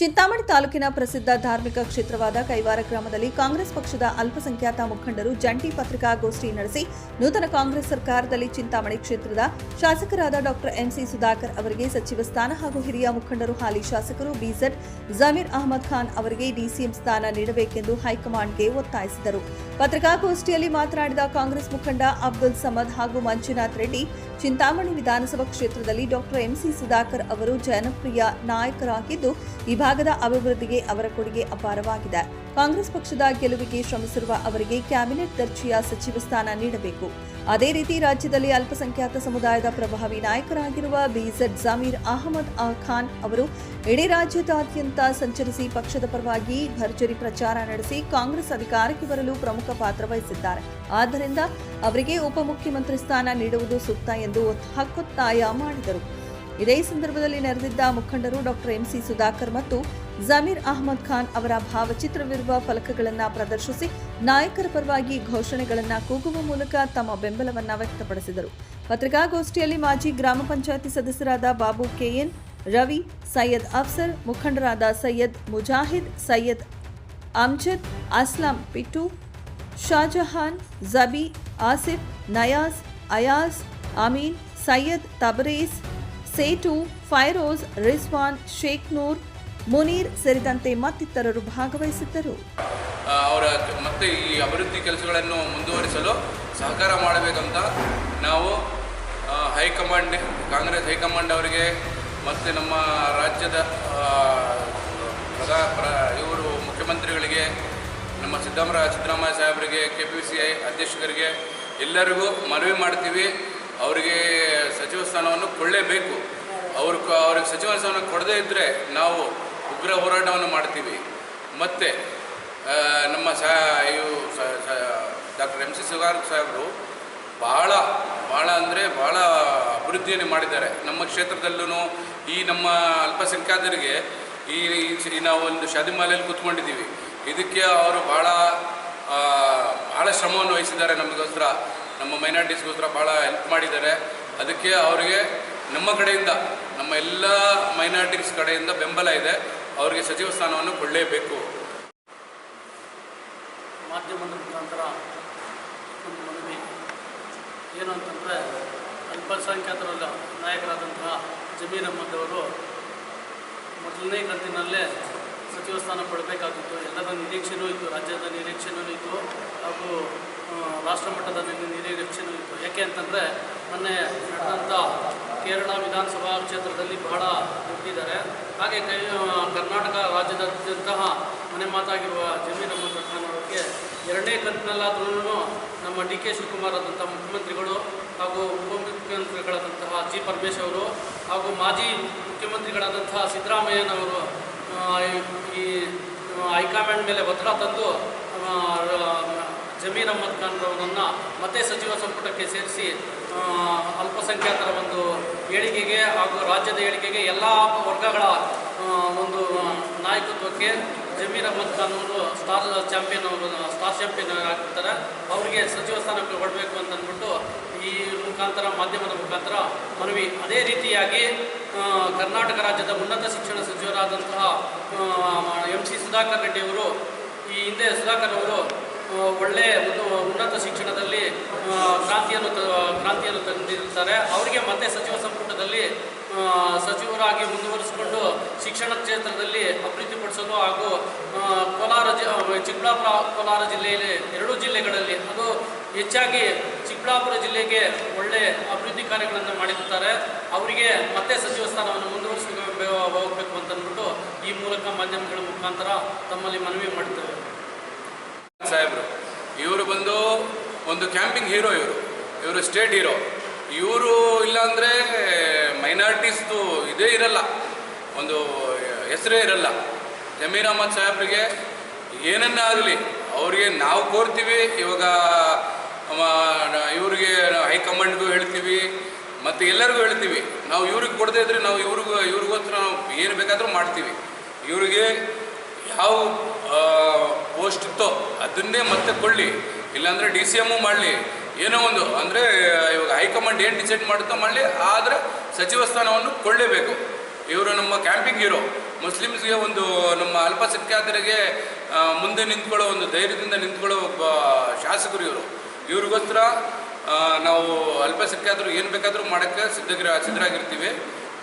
ಚಿಂತಾಮಣಿ ತಾಲೂಕಿನ ಪ್ರಸಿದ್ಧ ಧಾರ್ಮಿಕ ಕ್ಷೇತ್ರವಾದ ಕೈವಾರ ಗ್ರಾಮದಲ್ಲಿ ಕಾಂಗ್ರೆಸ್ ಪಕ್ಷದ ಅಲ್ಪಸಂಖ್ಯಾತ ಮುಖಂಡರು ಜಂಟಿ ಪತ್ರಿಕಾಗೋಷ್ಠಿ ನಡೆಸಿ ನೂತನ ಕಾಂಗ್ರೆಸ್ ಸರ್ಕಾರದಲ್ಲಿ ಚಿಂತಾಮಣಿ ಕ್ಷೇತ್ರದ ಶಾಸಕರಾದ ಡಾಕ್ಟರ್ ಎಂಸಿ ಸುಧಾಕರ್ ಅವರಿಗೆ ಸಚಿವ ಸ್ಥಾನ ಹಾಗೂ ಹಿರಿಯ ಮುಖಂಡರು ಹಾಲಿ ಶಾಸಕರು ಬಿಜೆಡ್ ಜಮೀರ್ ಅಹಮದ್ ಖಾನ್ ಅವರಿಗೆ ಡಿಸಿಎಂ ಸ್ಥಾನ ನೀಡಬೇಕೆಂದು ಹೈಕಮಾಂಡ್ಗೆ ಒತ್ತಾಯಿಸಿದರು. ಪತ್ರಿಕಾಗೋಷ್ಠಿಯಲ್ಲಿ ಮಾತನಾಡಿದ ಕಾಂಗ್ರೆಸ್ ಮುಖಂಡ ಅಬ್ದುಲ್ ಸಮದ್ ಹಾಗೂ ಮಂಜುನಾಥ್ ರೆಡ್ಡಿ, ಚಿಂತಾಮಣಿ ವಿಧಾನಸಭಾ ಕ್ಷೇತ್ರದಲ್ಲಿ ಡಾಕ್ಟರ್ ಎಂಸಿ ಸುಧಾಕರ್ ಅವರು ಜನಪ್ರಿಯ ನಾಯಕರಾಗಿದ್ದು ಈ ಭಾಗದ ಅಭಿವೃದ್ಧಿಗೆ ಅವರ ಕೊಡುಗೆ ಅಪಾರವಾಗಿದೆ. ಕಾಂಗ್ರೆಸ್ ಪಕ್ಷದ ಗೆಲುವಿಗೆ ಶ್ರಮಿಸಿರುವ ಅವರಿಗೆ ಕ್ಯಾಬಿನೆಟ್ ದರ್ಜೆಯ ಸಚಿವ ಸ್ಥಾನ ನೀಡಬೇಕು. ಅದೇ ರೀತಿ ರಾಜ್ಯದಲ್ಲಿ ಅಲ್ಪಸಂಖ್ಯಾತ ಸಮುದಾಯದ ಪ್ರಭಾವಿ ನಾಯಕರಾಗಿರುವ ಬಿಜೆಡ್ ಜಮೀರ್ ಅಹಮದ್ ಖಾನ್ ಅವರು ಇಡೀ ರಾಜ್ಯದಾದ್ಯಂತ ಸಂಚರಿಸಿ ಪಕ್ಷದ ಪರವಾಗಿ ಭರ್ಜರಿ ಪ್ರಚಾರ ನಡೆಸಿ ಕಾಂಗ್ರೆಸ್ ಅಧಿಕಾರಕ್ಕೆ ಬರಲು ಪ್ರಮುಖ ಪಾತ್ರ ವಹಿಸಿದ್ದಾರೆ. ಆದ್ದರಿಂದ ಅವರಿಗೆ ಉಪಮುಖ್ಯಮಂತ್ರಿ ಸ್ಥಾನ ನೀಡುವುದು ಸೂಕ್ತ ಎಂದು ಹಕ್ಕೊತ್ತಾಯ ಮಾಡಿದರು. ಇದೇ ಸಂದರ್ಭದಲ್ಲಿ ನೆರೆದಿದ್ದ ಮುಖಂಡರು ಡಾಕ್ಟರ್ ಎಂಸಿ ಸುಧಾಕರ್ ಮತ್ತು ಜಮೀರ್ ಅಹಮದ್ ಖಾನ್ ಅವರ ಭಾವಚಿತ್ರವಿರುವ ಫಲಕಗಳನ್ನು ಪ್ರದರ್ಶಿಸಿ ನಾಯಕರ ಪರವಾಗಿ ಘೋಷಣೆಗಳನ್ನು ಕೂಗುವ ಮೂಲಕ ತಮ್ಮ ಬೆಂಬಲವನ್ನು ವ್ಯಕ್ತಪಡಿಸಿದರು. ಪತ್ರಿಕಾಗೋಷ್ಠಿಯಲ್ಲಿ ಮಾಜಿ ಗ್ರಾಮ ಪಂಚಾಯಿತಿ ಸದಸ್ಯರಾದ ಬಾಬು ಕೆಎನ್, ರವಿ, ಸೈಯದ್ ಅಫ್ಸರ್, ಮುಖಂಡರಾದ ಸೈಯದ್ ಮುಜಾಹಿದ್, ಸೈಯದ್ ಅಮ್ಜದ್, ಅಸ್ಲಾಂ ಪಿಟ್ಟು, ಶಾಜಹಾನ್, ಜಬಿ, ಆಸಿಫ್, ನಯಾಜ್, ಅಯಾಜ್, ಅಮೀನ್, ಸೈಯದ್ ತಬರೇಜ್, ಸೇಟು, ಫೈರೋಜ್, ರಿಜ್ವಾನ್, ಶೇಖ್ ನೂರ್, ಮುನೀರ್ ಸೇರಿದಂತೆ ಮತ್ತಿತರರು ಭಾಗವಹಿಸಿದ್ದರು. ಅವರ ಮತ್ತೆ ಈ ಅಭಿವೃದ್ಧಿ ಕೆಲಸಗಳನ್ನು ಮುಂದುವರಿಸಲು ಸಹಕಾರ ಮಾಡಬೇಕಂತ ನಾವು ಕಾಂಗ್ರೆಸ್ ಹೈಕಮಾಂಡ್ ಅವರಿಗೆ ಮತ್ತು ನಮ್ಮ ರಾಜ್ಯದ ಇವರು ಮುಖ್ಯಮಂತ್ರಿಗಳಿಗೆ, ನಮ್ಮ ಸಿದ್ದರಾಮಯ್ಯ ಸಾಹೇಬರಿಗೆ, KPCI ಅಧ್ಯಕ್ಷರಿಗೆ ಎಲ್ಲರಿಗೂ ಮನವಿ ಮಾಡ್ತೀವಿ. ಅವರಿಗೆ ಸಚಿವ ಸ್ಥಾನವನ್ನು ಕೊಡಲೇಬೇಕು. ಅವ್ರಿಗೆ ಸಚಿವ ಸ್ಥಾನ ಕೊಡದೇ ಇದ್ದರೆ ನಾವು ಉಗ್ರ ಹೋರಾಟವನ್ನು ಮಾಡ್ತೀವಿ. ಮತ್ತು ನಮ್ಮ ಡಾಕ್ಟರ್ ಎಂಸಿ ಸುಧಾಕರ್ ಸಾಹೇಬರು ಭಾಳ ಭಾಳ ಅಭಿವೃದ್ಧಿಯನ್ನು ಮಾಡಿದ್ದಾರೆ. ನಮ್ಮ ಕ್ಷೇತ್ರದಲ್ಲೂ ಈ ನಮ್ಮ ಅಲ್ಪಸಂಖ್ಯಾತರಿಗೆ ಈ ನಾವು ಒಂದು ಶಾದಿಮಾಲೆಯಲ್ಲಿ ಕೂತ್ಕೊಂಡಿದ್ದೀವಿ. ಇದಕ್ಕೆ ಅವರು ಭಾಳ ಶ್ರಮವನ್ನು ವಹಿಸಿದ್ದಾರೆ. ನಮಗೋಸ್ಕರ, ನಮ್ಮ ಮೈನಾರಿಟೀಸ್ಗೋಸ್ಕರ ಭಾಳ ಹೆಲ್ಪ್ ಮಾಡಿದ್ದಾರೆ. ಅದಕ್ಕೆ ಅವರಿಗೆ ನಮ್ಮ ಕಡೆಯಿಂದ, ನಮ್ಮ ಎಲ್ಲ ಮೈನಾರಿಟೀಸ್ ಕಡೆಯಿಂದ ಬೆಂಬಲ ಇದೆ. ಅವರಿಗೆ ಸಚಿವ ಸ್ಥಾನವನ್ನು ಕೊಡಲೇಬೇಕು. ಮಾಧ್ಯಮದ ಮುಖಾಂತರ ಒಂದು ಮನವಿ ಏನು ಅಂತಂದರೆ, ಅಲ್ಪಸಂಖ್ಯಾತರ ನಾಯಕರಾದಂತಹ ಜಮೀರ್ ಅಹಮದ್ ಅವರು ಮೊದಲನೇ ಕಂತಿನಲ್ಲೇ ಸಚಿವ ಸ್ಥಾನ ಕೊಡಬೇಕಾಗಿತ್ತು. ಎಲ್ಲರ ನಿರೀಕ್ಷೆಯೂ ಇತ್ತು, ರಾಜ್ಯದ ನಿರೀಕ್ಷೆಯೂ ಇತ್ತು ಹಾಗೂ ರಾಷ್ಟ್ರ ಮಟ್ಟದ ನಿರೀಕ್ಷೆಯೂ ಇತ್ತು. ಯಾಕೆ ಅಂತಂದರೆ ಮೊನ್ನೆ ನಡೆದಂಥ ಕೇರಳ ವಿಧಾನಸಭಾ ಕ್ಷೇತ್ರದಲ್ಲಿ ಬಹಳ ದುಡ್ಡಿದ್ದಾರೆ. ಹಾಗೆ ಕರ್ನಾಟಕ ರಾಜ್ಯದಂತಹ ಮನೆ ಮಾತಾಗಿರುವ ಜಮೀರ್ ಅಹಮದ್ ಖಾನ್ ಅವರಿಗೆ ಎರಡನೇ ಕಂತಿನಲ್ಲಾದ್ರೂ ನಮ್ಮ DK ಶಿವಕುಮಾರ್ ಆದಂಥ ಮುಖ್ಯಮಂತ್ರಿಗಳು ಹಾಗೂ ಉಪಮುಖ್ಯಮಂತ್ರಿಗಳಾದಂತಹ G. ಪರಮೇಶ್ ಅವರು ಹಾಗೂ ಮಾಜಿ ಮುಖ್ಯಮಂತ್ರಿಗಳಾದಂತಹ ಸಿದ್ದರಾಮಯ್ಯನವರು ಈ ಹೈಕಮಾಂಡ್ ಮೇಲೆ ಒತ್ತಡ ತಂದು ಜಮೀರ್ ಅಹಮದ್ ಖಾನ್ ಅವರನ್ನು ಮತ್ತೆ ಸಚಿವ ಸಂಪುಟಕ್ಕೆ ಸೇರಿಸಿ ಅಲ್ಪಸಂಖ್ಯಾತರ ಒಂದು ಏಳಿಗೆಗೆ ಹಾಗೂ ರಾಜ್ಯದ ಏಳಿಗೆಗೆ ಎಲ್ಲ ವರ್ಗಗಳ ಒಂದು ನಾಯಕತ್ವಕ್ಕೆ ಜಮೀರ್ ಅಹಮದ್ ಖಾನ್ ಅವರು ಸ್ಟಾರ್ ಚಾಂಪಿಯನ್ ಆಗಿರ್ತಾರೆ. ಅವರಿಗೆ ಸಚಿವ ಸ್ಥಾನ ಕೊಡಬೇಕು ಅಂತ ಅಂದ್ಬಿಟ್ಟು ಈ ಮುಖಾಂತರ, ಮಾಧ್ಯಮದ ಮುಖಾಂತರ ಮನವಿ. ಅದೇ ರೀತಿಯಾಗಿ ಕರ್ನಾಟಕ ರಾಜ್ಯದ ಉನ್ನತ ಶಿಕ್ಷಣ ಸಚಿವರಾದಂತಹ ಎಂಸಿ ಸುಧಾಕರ್ ರೆಡ್ಡಿ ಅವರು, ಈ ಹಿಂದೆ ಸುಧಾಕರ್ ಅವರು ಒಳ್ಳೆಯ ಉನ್ನತ ಶಿಕ್ಷಣದಲ್ಲಿ ಕ್ರಾಂತಿಯನ್ನು ತಂದಿರುತ್ತಾರೆ. ಅವರಿಗೆ ಮತ್ತೆ ಸಚಿವ ಸಂಪುಟದಲ್ಲಿ ಸಚಿವರಾಗಿ ಮುಂದುವರಿಸಿಕೊಂಡು ಶಿಕ್ಷಣ ಕ್ಷೇತ್ರದಲ್ಲಿ ಅಭಿವೃದ್ಧಿಪಡಿಸಲು ಹಾಗೂ ಚಿಕ್ಕಬಳ್ಳಾಪುರ, ಕೋಲಾರ ಜಿಲ್ಲೆಯಲ್ಲಿ 2 ಜಿಲ್ಲೆಗಳಲ್ಲಿ, ಅದು ಹೆಚ್ಚಾಗಿ ಚಿಕ್ಕಬಳ್ಳಾಪುರ ಜಿಲ್ಲೆಗೆ ಒಳ್ಳೆ ಅಭಿವೃದ್ಧಿ ಕಾರ್ಯಗಳನ್ನು ಮಾಡಿರುತ್ತಾರೆ. ಅವರಿಗೆ ಮತ್ತೆ ಸಚಿವ ಸ್ಥಾನವನ್ನು ಹೋಗಬೇಕು ಅಂತಂದ್ಬಿಟ್ಟು ಈ ಮೂಲಕ ಮಾಧ್ಯಮಗಳ ಮುಖಾಂತರ ತಮ್ಮಲ್ಲಿ ಮನವಿ ಮಾಡುತ್ತೇವೆ. ಸಾಹೇಬರು ಇವರು ಬಂದು ಒಂದು ಕ್ಯಾಂಪಿಂಗ್ ಹೀರೋ, ಇವರು ಸ್ಟೇಟ್ ಹೀರೋ. ಇವರು ಇಲ್ಲಾಂದರೆ ಮೈನಾರಿಟೀಸ್ದು ಇದೇ ಇರಲ್ಲ, ಒಂದು ಹೆಸರೇ ಇರಲ್ಲ. ಜಮೀರ್ ಅಹಮದ್ ಸಾಹೇಬ್ರಿಗೆ ಏನನ್ನ ಆಗಲಿ ಅವ್ರಿಗೆ ನಾವು ಕೋರ್ತೀವಿ. ಇವಾಗ ಇವ್ರಿಗೆ ಹೈಕಮಾಂಡ್ಗೂ ಹೇಳ್ತೀವಿ ಮತ್ತು ಎಲ್ಲರಿಗೂ ಹೇಳ್ತೀವಿ. ನಾವು ಇವ್ರಿಗೆ ಕೊಡದೇ ಇದ್ದರೆ ನಾವು ಇವ್ರಿಗೋಸ್ಕರ ನಾವು ಏನು ಬೇಕಾದರೂ ಮಾಡ್ತೀವಿ. ಇವ್ರಿಗೆ ಯಾವ ಪೋಸ್ಟ್ ಇತ್ತೋ ಅದನ್ನೇ ಮತ್ತೆ ಕೊಳ್ಳಿ, ಇಲ್ಲಾಂದರೆ DCM ಮಾಡಲಿ, ಏನೋ ಒಂದು. ಅಂದರೆ ಇವಾಗ ಹೈಕಮಾಂಡ್ ಏನು ಡಿಸೈಡ್ ಮಾಡುತ್ತೋ ಮಾಡಲಿ, ಆದರೆ ಸಚಿವ ಸ್ಥಾನವನ್ನು ಕೊಳ್ಳೇಬೇಕು. ಇವರು ನಮ್ಮ ಕ್ಯಾಂಪಿಂಗ್ ಹೀರೋ. ಮುಸ್ಲಿಮ್ಸ್ಗೆ ಒಂದು ನಮ್ಮ ಅಲ್ಪಸಂಖ್ಯಾತರಿಗೆ ಮುಂದೆ ನಿಂತ್ಕೊಳ್ಳೋ ಒಂದು ಧೈರ್ಯದಿಂದ ನಿಂತ್ಕೊಳ್ಳೋ ಒಬ್ಬ ಶಾಸಕರು ಇವರು. ಇವ್ರಿಗೋಸ್ಕರ ನಾವು ಅಲ್ಪಸಂಖ್ಯಾತರು ಏನು ಬೇಕಾದರೂ ಮಾಡೋಕ್ಕೆ ಸಿದ್ಧರಾಗಿರ್ತೀವಿ.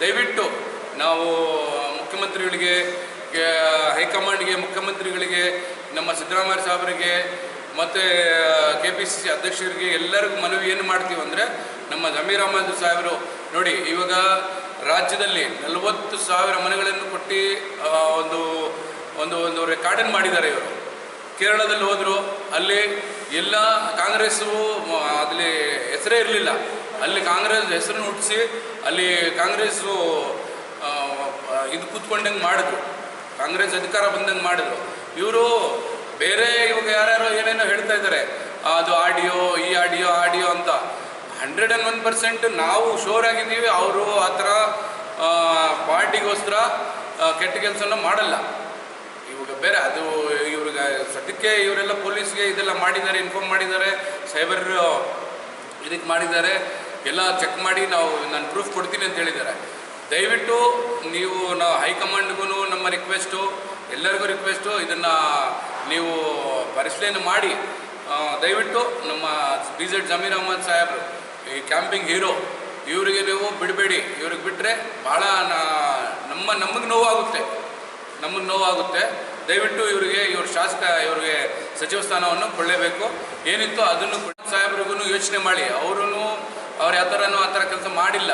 ದಯವಿಟ್ಟು ನಾವು ಮುಖ್ಯಮಂತ್ರಿಗಳಿಗೆ, ಹೈಕಮಾಂಡ್ಗೆ, ಮುಖ್ಯಮಂತ್ರಿಗಳಿಗೆ, ನಮ್ಮ ಸಿದ್ದರಾಮಯ್ಯ ಸಾಹೇಬರಿಗೆ ಮತ್ತು KPCC ಅಧ್ಯಕ್ಷರಿಗೆ ಎಲ್ಲರಿಗೂ ಮನವಿ ಏನು ಮಾಡ್ತೀವಿ ಅಂದರೆ, ನಮ್ಮ ಜಮೀರ್ ಅಹಮದ್ ಸಾಹೇಬರು ನೋಡಿ, ಇವಾಗ ರಾಜ್ಯದಲ್ಲಿ 40,000 ಮನೆಗಳನ್ನು ಕೊಟ್ಟು ಒಂದು ರೆಕಾರ್ಡನ್ನು ಮಾಡಿದ್ದಾರೆ ಇವರು. ಕೇರಳದಲ್ಲಿ ಹೋದರು, ಅಲ್ಲಿ ಎಲ್ಲ ಕಾಂಗ್ರೆಸ್ಸು ಅಲ್ಲಿ ಹೆಸರೇ ಇರಲಿಲ್ಲ. ಅಲ್ಲಿ ಕಾಂಗ್ರೆಸ್ ಹೆಸರನ್ನು ಹುಟ್ಟಿಸಿ ಅಲ್ಲಿ ಕಾಂಗ್ರೆಸ್ಸು ಇದು ಕೂತ್ಕೊಂಡಂಗೆ ಮಾಡಿದ್ರು, ಕಾಂಗ್ರೆಸ್ ಅಧಿಕಾರ ಬಂದಂಗೆ ಮಾಡಿದ್ರು. ಇವರು ಬೇರೆ ಇವಾಗ ಯಾರ್ಯಾರೋ ಏನೇನೋ ಹೇಳ್ತಾ ಇದ್ದಾರೆ, ಅದು ಆಡಿಯೋ ಅಂತ. 101% ನಾವು ಶೋರ್ ಆಗಿದ್ದೀವಿ. ಅವರು ಆ ಥರ ಪಾರ್ಟಿಗೋಸ್ಕರ ಕೆಟ್ಟ ಕೆಲಸನ ಮಾಡಲ್ಲ. ಇವಾಗ ಬೇರೆ ಅದು ಇವ್ರಿಗೆ ಸದ್ಯಕ್ಕೆ ಇವರೆಲ್ಲ ಪೊಲೀಸ್ಗೆ ಇದೆಲ್ಲ ಮಾಡಿದ್ದಾರೆ, ಇನ್ಫಾರ್ಮ್ ಮಾಡಿದ್ದಾರೆ, ಸೈಬರ್ ಇದಕ್ಕೆ ಮಾಡಿದ್ದಾರೆ, ಎಲ್ಲ ಚೆಕ್ ಮಾಡಿ ನಾನು ಪ್ರೂಫ್ ಕೊಡ್ತೀನಿ ಅಂತ ಹೇಳಿದ್ದಾರೆ. ದಯವಿಟ್ಟು ನಾವು ಹೈಕಮಾಂಡ್ಗೂ ನಮ್ಮ ರಿಕ್ವೆಸ್ಟು, ಎಲ್ಲರಿಗೂ ರಿಕ್ವೆಸ್ಟು, ಇದನ್ನು ನೀವು ಪರಿಶೀಲನೆ ಮಾಡಿ ದಯವಿಟ್ಟು ನಮ್ಮ BZ ಜಮೀರ್ ಅಹಮದ್ ಸಾಹೇಬರು ಈ ಕ್ಯಾಂಪಿಂಗ್ ಹೀರೋ, ಇವರಿಗೆ ನೀವು ಬಿಡಬೇಡಿ. ಇವ್ರಿಗೆ ಬಿಟ್ಟರೆ ಭಾಳ ನಮಗೆ ನೋವಾಗುತ್ತೆ. ದಯವಿಟ್ಟು ಇವ್ರಿಗೆ ಸಚಿವ ಸ್ಥಾನವನ್ನು ಕೊಳ್ಳೇಬೇಕು. ಏನಿತ್ತು ಅದನ್ನು ಸಾಹೇಬ್ರಿಗೂ ಯೋಚನೆ ಮಾಡಿ. ಅವ್ರು ಯಾವ ಥರನೂ ಆ ಥರ ಕೆಲಸ ಮಾಡಿಲ್ಲ.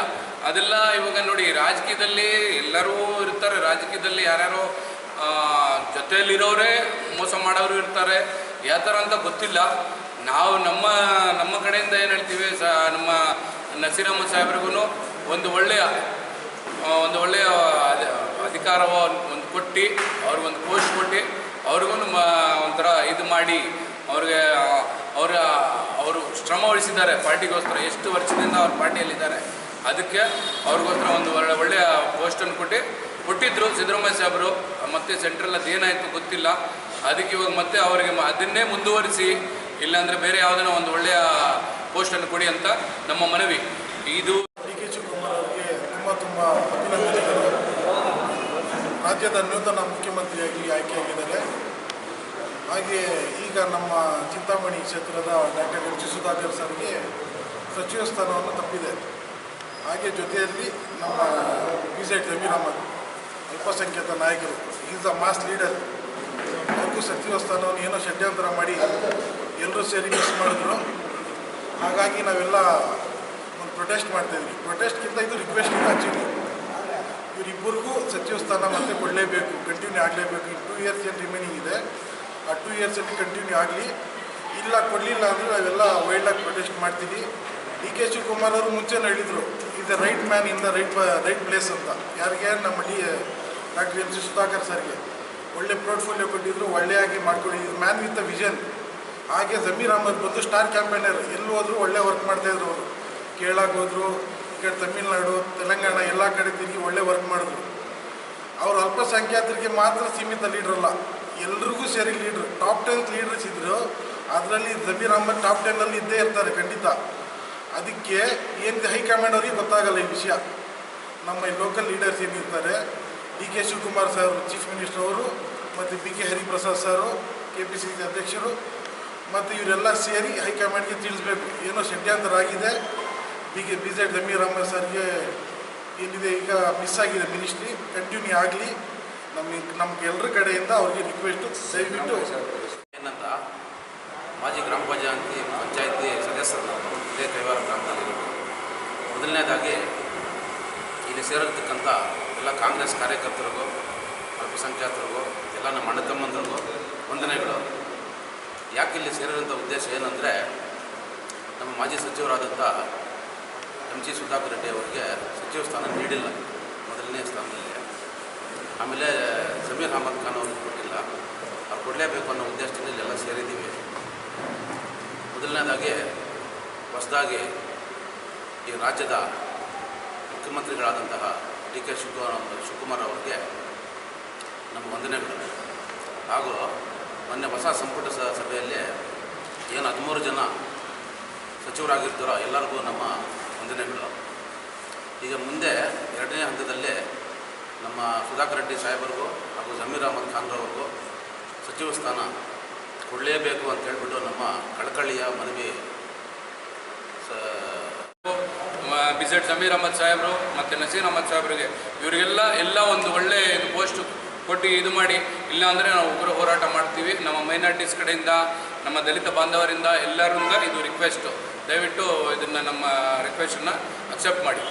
ಅದೆಲ್ಲ ಇವಾಗ ನೋಡಿ, ರಾಜಕೀಯದಲ್ಲಿ ಎಲ್ಲರೂ ಇರ್ತಾರೆ. ರಾಜಕೀಯದಲ್ಲಿ ಯಾರ್ಯಾರೋ ಜೊತೆಯಲ್ಲಿರೋರೇ ಮೋಸ ಮಾಡೋರು ಇರ್ತಾರೆ. ಯಾವ ಥರ ಅಂತ ಗೊತ್ತಿಲ್ಲ. ನಾವು ನಮ್ಮ ಕಡೆಯಿಂದ ಏನು ಹೇಳ್ತೀವಿ, ನಮ್ಮ ನಸೀರ್ ಅಹಮದ್ ಸಾಹೇಬ್ರಿಗೂ ಒಂದು ಒಳ್ಳೆಯ ಅಧಿಕಾರವೋ ಒಂದು ಕೊಟ್ಟು, ಅವ್ರಿಗೊಂದು ಪೋಸ್ಟ್ ಕೊಟ್ಟು, ಅವ್ರಿಗೂ ಒಂಥರ ಇದು ಮಾಡಿ, ಅವರು ಶ್ರಮ ವಹಿಸಿದ್ದಾರೆ ಪಾರ್ಟಿಗೋಸ್ಕರ. ಎಷ್ಟು ವರ್ಷದಿಂದ ಅವ್ರ ಪಾರ್ಟಿಯಲ್ಲಿದ್ದಾರೆ. ಅದಕ್ಕೆ ಅವ್ರಿಗೋಸ್ಕರ ಒಂದು ಒಳ್ಳೆಯ ಪೋಸ್ಟನ್ನು ಕೊಟ್ಟಿದ್ದರು ಸಿದ್ದರಾಮಯ್ಯ ಸಾಹೇಬರು. ಮತ್ತು ಸೆಂಟ್ರಲ್ ಅದು ಏನಾಯಿತು ಗೊತ್ತಿಲ್ಲ. ಅದಕ್ಕೆ ಇವಾಗ ಮತ್ತೆ ಅವರಿಗೆ ಅದನ್ನೇ ಮುಂದುವರಿಸಿ, ಇಲ್ಲಾಂದರೆ ಬೇರೆ ಯಾವುದೋ ಒಂದು ಒಳ್ಳೆಯ ಪೋಸ್ಟನ್ನು ಕೊಡಿ ಅಂತ ನಮ್ಮ ಮನವಿ. ಇದು DK ಶಿವಕುಮಾರ್ ಅವರಿಗೆ ತುಂಬ ಅಭಿನಂದನೆಗಳು. ರಾಜ್ಯದ ನೂತನ ಮುಖ್ಯಮಂತ್ರಿಯಾಗಿ ಆಯ್ಕೆಯಾಗಿದ್ದಾರೆ. ಹಾಗೆ ಈಗ ನಮ್ಮ ಚಿಂತಾಮಣಿ ಕ್ಷೇತ್ರದ ಡಾಕ್ಟರ್ H. ಸುಧಾಕರ್ ಸರ್ಗೆ ಸಚಿವ ಸ್ಥಾನವನ್ನು ತಪ್ಪಿದೆ. ಹಾಗೆ ಜೊತೆಯಲ್ಲಿ ನಮ್ಮ BZ ಜಮೀರ್ ಅಹಮದ್ ಅಲ್ಪಸಂಖ್ಯಾತ ನಾಯಕರು, ಈಸ್ ಅ ಮಾಸ್ ಲೀಡರ್, ಹಾಗೂ ಸಚಿವ ಸ್ಥಾನವನ್ನು ಏನೋ ಷಡ್ಯಂತ್ರ ಮಾಡಿ ಎಲ್ಲರೂ ಸೇರಿ ಮಿಸ್ ಮಾಡಿದ್ರು. ಹಾಗಾಗಿ ನಾವೆಲ್ಲ ಒಂದು ಪ್ರೊಟೆಸ್ಟ್ ಮಾಡ್ತಾಯಿದ್ವಿ. ಪ್ರೊಟೆಸ್ಟ್ಗಿಂತ ಇದು ರಿಕ್ವೆಸ್ಟ್ ಇದೆ. ಆ್ಯಕ್ಚುಲಿ ಇವರಿಬ್ಬರಿಗೂ ಸಚಿವ ಸ್ಥಾನ ಮತ್ತೆ ಕೊಡಲೇಬೇಕು, ಕಂಟಿನ್ಯೂ ಆಗಲೇಬೇಕು. 2 ಇಯರ್ಸ್ ಏನು ರಿಮೈನಿಂಗ್ ಇದೆ, ಆ 2 ಇಯರ್ಸಲ್ಲಿ ಕಂಟಿನ್ಯೂ ಆಗಲಿ. ಇಲ್ಲ ಕೊಡಲಿಲ್ಲ ಅಂದರೆ ನಾವೆಲ್ಲ ವೈಲ್ಡಾಗಿ ಪ್ರೊಟೆಸ್ಟ್ ಮಾಡ್ತೀವಿ. DK ಶಿವಕುಮಾರ್ ಅವರು ಮುಂಚೆನೂ ಹೇಳಿದರು, is the right man in the right place ಅಂತ. ಯಾರಿಗೆ? ನಮ್ಮ ಡಾಕ್ಟರ್ H. ಸುಧಾಕರ್ ಸರ್ಗೆ ಒಳ್ಳೆ ಪೋರ್ಟ್ಫೋಲಿಯೋ ಕೊಟ್ಟಿದ್ರು, ಒಳ್ಳೆಯಾಗಿ ಮಾಡ್ಕೊಂಡಿದ್ರು, ಮ್ಯಾನ್ ವಿತ್ ಅ ವಿಷನ್. ಹಾಗೆ ಜಮೀರ್ ಅಹಮದ್ ಬಂದು ಸ್ಟಾರ್ ಕ್ಯಾಂಪೇನರ್, ಎಲ್ಲೂ ಹೋದ್ರು ಒಳ್ಳೆ ವರ್ಕ್ ಮಾಡ್ತಾಯಿದ್ರು. ಅವರು ಕೇರಳಕ್ಕೆ ಹೋದರು, ಈ ಕಡೆ ತಮಿಳ್ನಾಡು, ತೆಲಂಗಾಣ ಎಲ್ಲ ಕಡೆ ತಿರುಗಿ ಒಳ್ಳೆ ವರ್ಕ್ ಮಾಡಿದ್ರು. ಅವರು ಅಲ್ಪಸಂಖ್ಯಾತರಿಗೆ ಮಾತ್ರ ಸೀಮಿತ ಲೀಡ್ರಲ್ಲ, ಎಲ್ರಿಗೂ ಸೇರಿ ಲೀಡ್ರು. ಟಾಪ್ 10 ಲೀಡರ್ಸ್ ಇದ್ದರು, ಅದರಲ್ಲಿ ಜಮೀರ್ ಅಹಮದ್ ಟಾಪ್ 10 ಇದ್ದೇ ಇರ್ತಾರೆ ಖಂಡಿತ. ಅದಕ್ಕೆ ಏನು ಹೈಕಮಾಂಡ್ ಅವ್ರಿಗೆ ಗೊತ್ತಾಗಲ್ಲ ಈ ವಿಷಯ. ನಮ್ಮ ಲೋಕಲ್ ಲೀಡರ್ಸ್ ಏನಿರ್ತಾರೆ, DK Shivakumar sir chief minister ಅವರು, ಮತ್ತು BK ಹರಿಪ್ರಸಾದ್ ಸರು KPCC ಅಧ್ಯಕ್ಷರು, ಮತ್ತು ಇವರೆಲ್ಲ ಸೇರಿ ಹೈಕಮಾಂಡ್ಗೆ ತಿಳಿಸ್ಬೇಕು, ಏನೋ ಷಡ್ಯಂತರ ಆಗಿದೆ. BZ ಜಮೀರ್ ಅಹಮದ್ ಸರ್ಗೆ ಏನಿದೆ ಈಗ ಮಿಸ್ ಆಗಿದೆ ಮಿನಿಸ್ಟ್ರಿ, ಕಂಟಿನ್ಯೂ ಆಗಲಿ. ನಮ್ಗೆ ಎಲ್ಲರ ಕಡೆಯಿಂದ ಅವ್ರಿಗೆ ರಿಕ್ವೆಸ್ಟು, ದಯವಿಟ್ಟು ಏನಂತ ಮಾಜಿ ಗ್ರಾಮ ಪಂಚಾಯತಿ ಸದಸ್ಯರು ಇದೇ ಕೈವಾರ ಗ್ರಾಮದಲ್ಲಿ. ಮೊದಲನೇದಾಗಿ ಇಲ್ಲಿ ಸೇರಿರ್ತಕ್ಕಂಥ ಎಲ್ಲ ಕಾಂಗ್ರೆಸ್ ಕಾರ್ಯಕರ್ತರಿಗೂ, ಅಲ್ಪಸಂಖ್ಯಾತರಿಗೂ, ಎಲ್ಲ ನಮ್ಮ ಅಣ್ಣ ತಮ್ಮಂದಿರಿಗೂ ವಂದನೆಗಳು. ಯಾಕೆ ಇಲ್ಲಿ ಸೇರಿರೋಂಥ ಉದ್ದೇಶ ಏನಂದರೆ, ನಮ್ಮ ಮಾಜಿ ಸಚಿವರಾದಂಥ MG ಸುಧಾಕರ್ ರೆಡ್ಡಿ ಅವರಿಗೆ ಸಚಿವ ಸ್ಥಾನ ನೀಡಿಲ್ಲ, ಮೊದಲನೇ ಸ್ಥಾನದಲ್ಲಿ. ಆಮೇಲೆ ಜಮೀರ್ ಅಹಮದ್ ಖಾನ್ ಅವ್ರಿಗೆ ಕೊಟ್ಟಿಲ್ಲ, ಅವ್ರು ಕೊಡಲೇಬೇಕು ಅನ್ನೋ ಉದ್ದೇಶದಿಂದ ಇಲ್ಲೆಲ್ಲ ಸೇರಿದ್ದೀವಿ. ಮೊದಲನೇದಾಗಿ ಹೊಸದಾಗಿ ಈ ರಾಜ್ಯದ ಮುಖ್ಯಮಂತ್ರಿಗಳಾದಂತಹ DK ಶಿವಕುಮಾರ್ ಅವರಿಗೆ ನಮ್ಮ ವಂದನೆಗಳು. ಹಾಗೂ ಮೊನ್ನೆ ಹೊಸ ಸಂಪುಟ ಸಭೆಯಲ್ಲಿ ಏನು 13 ಜನ ಸಚಿವರಾಗಿರ್ತಾರೋ ಎಲ್ಲರಿಗೂ ನಮ್ಮ ವಂದನೆಗಳು. ಈಗ ಮುಂದೆ 2ನೇ ಹಂತದಲ್ಲಿ ನಮ್ಮ ಸುಧಾಕರ್ ರೆಡ್ಡಿ ಸಾಹೇಬರಿಗೂ ಹಾಗೂ ಜಮೀರ್ ಅಹಮದ್ ಖಾನ್ರವ್ರಿಗೂ ಸಚಿವ ಸ್ಥಾನ ಕೊಡಲೇಬೇಕು ಅಂತ ಹೇಳ್ಬಿಟ್ಟು ನಮ್ಮ ಕಳಕಳಿಯ ಮನವಿ. ಬಿಜೆಡ್ ಜಮೀರ್ ಅಹಮದ್ ಸಾಹೇಬರು ಮತ್ತು ನಸೀರ್ ಅಹಮದ್ ಸಾಹೇಬರಿಗೆ ಇವರಿಗೆಲ್ಲ ಒಂದು ಒಳ್ಳೆ ಇದು ಪೋಸ್ಟ್ ಕೊಟ್ಟು ಇದು ಮಾಡಿ, ಇಲ್ಲ ಅಂದರೆ ನಾವು ಉಗ್ರ ಹೋರಾಟ ಮಾಡ್ತೀವಿ. ನಮ್ಮ ಮೈನಾರಿಟೀಸ್ ಕಡೆಯಿಂದ, ನಮ್ಮ ದಲಿತ ಬಾಂಧವರಿಂದ ಎಲ್ಲರಿಂದ ಇದು ರಿಕ್ವೆಸ್ಟು. ದಯವಿಟ್ಟು ಇದನ್ನು ನಮ್ಮ ರಿಕ್ವೆಸ್ಟನ್ನು ಅಕ್ಸೆಪ್ಟ್ ಮಾಡಿ.